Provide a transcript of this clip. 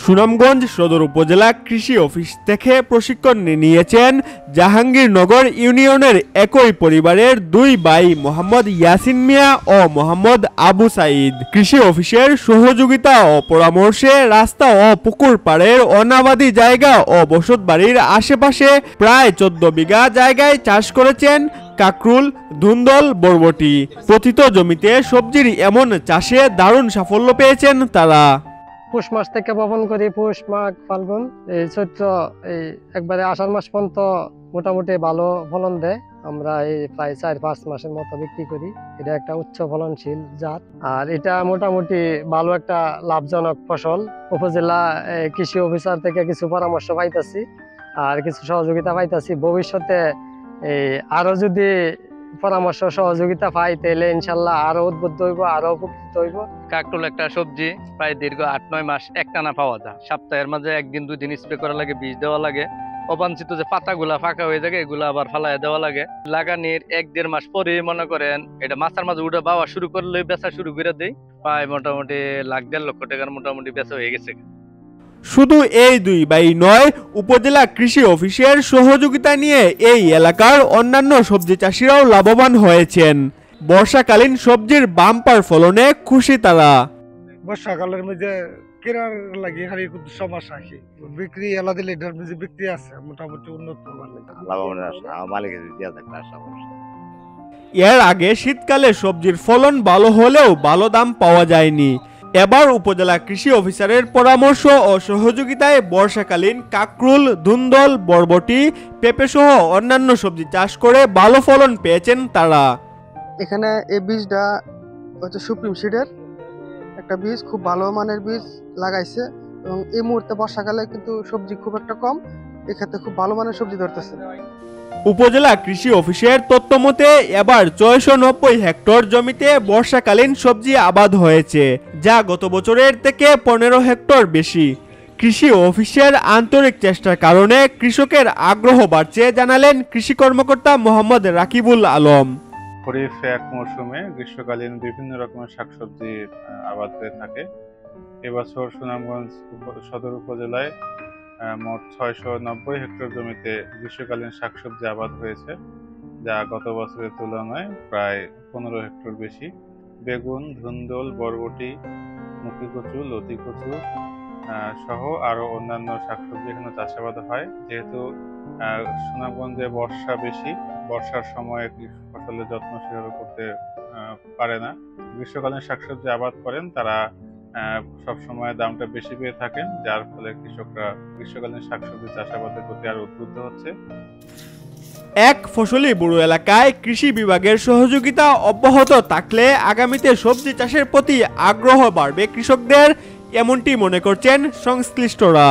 সুনামগঞ্জ সদর উপজেলা কৃষি অফিস থেকে প্রশিক্ষণ নিয়েছেন জাহাঙ্গীরনগর ইউনিয়নের একই পরিবারের দুই ভাই মোহাম্মদ ইয়াসিন মিয়া ও মোহাম্মদ আবু সাইদ। কৃষি অফিসের সহযোগিতা ও পরামর্শে রাস্তা ও পুকুর পাড়ের অনাবাদি জায়গা ও বসতবাড়ির আশেপাশে প্রায় 14 বিঘা জায়গায় চাষ করেছেন কাকরুল, ধুন্দল, বরবটি। পতিত জমিতে সবজির এমন চাষে দারুণ সাফল্য পেয়েছেন তারা। পুষ মাস থেকে বপন করি, পুষ, মাঘ, ফাল্গুন, এই চৈত্র, এই একবারে আষাঢ় মাস পর্যন্ত মোটামুটি ভালো ফলন দেয়। আমরা এই প্রায় 4-5 মাসের মতো বিক্রি করি। এটা একটা উচ্চ ফলনশীল জাত, আর এটা মোটামুটি ভালো একটা লাভজনক ফসল। উপজেলা কৃষি অফিসার থেকে কিছু পরামর্শ পাইতেছি আর কিছু সহযোগিতা পাইতেছি। ভবিষ্যতে আরো যদি পরামর্শ সহযোগিতা পাই তাহলে ইনশাল্লাহ আরো উদ্বুদ্ধ হইব, আরো উপকৃত হইব। কাকরুল একটা সবজি প্রায় দীর্ঘ 8-9 মাস একটানা পাওয়া যায়। সপ্তাহের মাঝে 1-2 দিন স্প্রে করা লাগে, বীজ দেওয়া লাগে। অবাঞ্ছিত যে পাতাগুলা ফাঁকা হয়ে যায় এগুলা আবার ফালাইয়া দেওয়া লাগে। লাগানির 1-1.5 মাস পরে মনে করেন এটা মাথার মাঝে উঠে বাওয়া শুরু করলে বেচা শুরু করে দেয়। প্রায় মোটামুটি 1.5 লক্ষ টাকার মোটামুটি বেচা হয়ে গেছে। শুধু এই দুই ভাই নয়, উপজেলা কৃষি অফিসের সহযোগিতা নিয়ে এই এলাকার অন্যান্য সবজি চাষিরাও লাভবান হয়েছেন। বর্ষাকালীন সবজির বাম্পার ফলনে খুশি তারা। বর্ষাকালের মধ্যে কেনার লাগে খালি সমস্যা আছে, বিক্রি এলা দিলে এটার মধ্যে বিক্রি আছে মোটামুটি উন্নত এর আগে শীতকালে সবজির ফলন ভালো হলেও ভালো দাম পাওয়া যায়নি। এবার উপজেলা কৃষি অফিসারের পরামর্শ ও সহযোগিতায় বর্ষাকালীন কাকরুল, ধুন্দল, বরবটি, পেঁপে সহ অন্যান্য সবজি চাষ করে ভালো ফলন পেয়েছেন তারা। এখানে এই বীজটা হচ্ছে সুপ্রিম সিডের একটা বীজ, খুব ভালো মানের বীজ লাগাইছে এবং এই মুহূর্তে বর্ষাকালে কিন্তু সবজি খুব একটা কম, এক্ষেত্রে খুব ভালো মানের সবজি ধরতেছে। উপজেলা কৃষি অফিসের তথ্য মতে এবার 690 হেক্টর জমিতে বর্ষাকালীন সবজি আবাদ হয়েছে, যা গত বছরের থেকে 15 হেক্টর বেশি। কৃষি অফিসের আন্তরিক চেষ্টার কারণে কৃষকের আগ্রহ বাড়ছে জানালেন কৃষি কর্মকর্তা মোহাম্মদ রাকিবুল আলম। খরিফ এক মৌসুমে গ্রীষ্মকালীন বিভিন্ন রকমের শাকসবজি আবাদ হয়ে থাকে। এবছর সুনামগঞ্জ সদর উপজেলায় মোট 690 হেক্টর জমিতে গ্রীষ্মকালীন শাকসবজি আবাদ হয়েছে, যা গত বছরের তুলনায় প্রায় 15 হেক্টর বেশি। বেগুন, ধুন্দল, বরবটি, মুখী কচু, লতি কচু সহ আরো অন্যান্য শাকসবজি এখানে চাষাবাদ হয়। যেহেতু সুনামগঞ্জে বর্ষা বেশি, বর্ষার সময় ফসলের যত্ন সেভাবে করতে পারে না। গ্রীষ্মকালীন শাকসবজি আবাদ করেন তারা সবসময় দামটা বেশি পেয়ে থাকেন, যার ফলে কৃষকরা গ্রীষ্মকালীন শাকসবজি চাষাবাদের প্রতি আরো উদ্বুদ্ধ হচ্ছে। এক ফসলি বুড়ো এলাকায় কৃষি বিভাগের সহযোগিতা অব্যাহত থাকলে আগামীতে সবজি চাষের প্রতি আগ্রহ বাড়বে কৃষকদের, এমনটি মনে করছেন সংশ্লিষ্টরা।